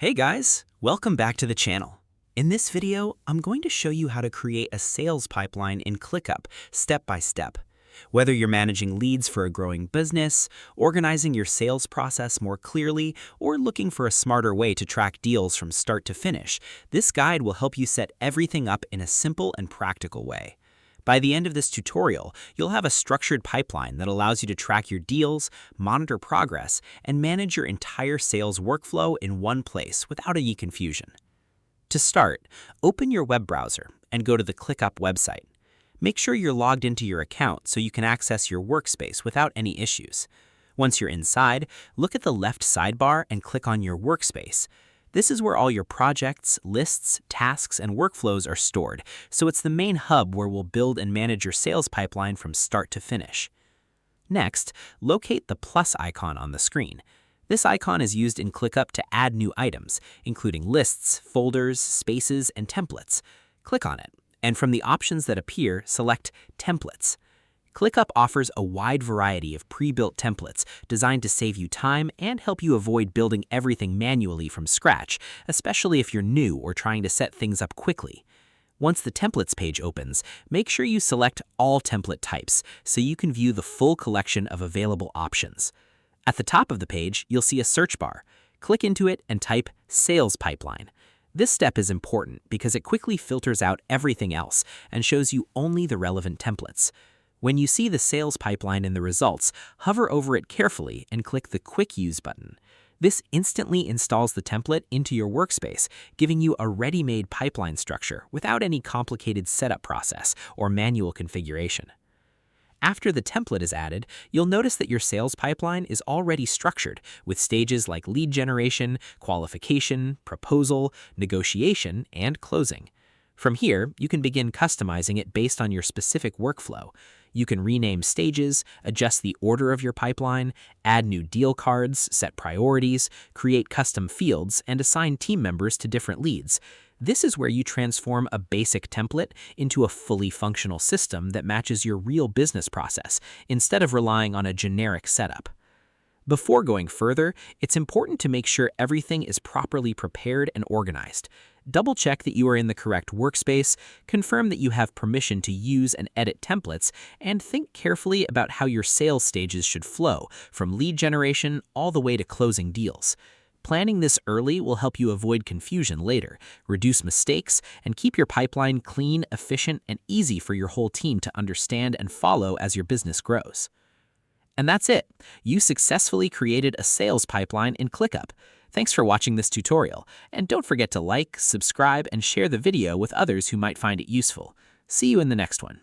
Hey guys, welcome back to the channel. In this video, I'm going to show you how to create a sales pipeline in Clickup step by step. Whether you're managing leads for a growing business, organizing your sales process more clearly, or looking for a smarter way to track deals from start to finish, this guide will help you set everything up in a simple and practical way. By the end of this tutorial, you'll have a structured pipeline that allows you to track your deals, monitor progress, and manage your entire sales workflow in one place without any confusion. To start, open your web browser and go to the Clickup website. Make sure you're logged into your account so you can access your workspace without any issues. Once you're inside, look at the left sidebar and click on your workspace. This is where all your projects, lists, tasks, and workflows are stored, so it's the main hub where we'll build and manage your sales pipeline from start to finish. Next, locate the plus icon on the screen. This icon is used in Clickup to add new items, including lists, folders, spaces, and templates. Click on it, and from the options that appear, select Templates. Clickup offers a wide variety of pre-built templates designed to save you time and help you avoid building everything manually from scratch, especially if you're new or trying to set things up quickly. Once the Templates page opens, make sure you select all template types so you can view the full collection of available options. At the top of the page, you'll see a search bar. Click into it and type Sales Pipeline. This step is important because it quickly filters out everything else and shows you only the relevant templates. When you see the sales pipeline in the results, hover over it carefully and click the Quick Use button. This instantly installs the template into your workspace, giving you a ready-made pipeline structure without any complicated setup process or manual configuration. After the template is added, you'll notice that your sales pipeline is already structured with stages like lead generation, qualification, proposal, negotiation, and closing. From here, you can begin customizing it based on your specific workflow. You can rename stages, adjust the order of your pipeline, add new deal cards, set priorities, create custom fields, and assign team members to different leads. This is where you transform a basic template into a fully functional system that matches your real business process, instead of relying on a generic setup. Before going further, it's important to make sure everything is properly prepared and organized. Double-check that you are in the correct workspace, confirm that you have permission to use and edit templates, and think carefully about how your sales stages should flow, from lead generation all the way to closing deals. Planning this early will help you avoid confusion later, reduce mistakes, and keep your pipeline clean, efficient, and easy for your whole team to understand and follow as your business grows. And that's it. You successfully created a sales pipeline in Clickup. Thanks for watching this tutorial, and don't forget to like, subscribe, and share the video with others who might find it useful. See you in the next one.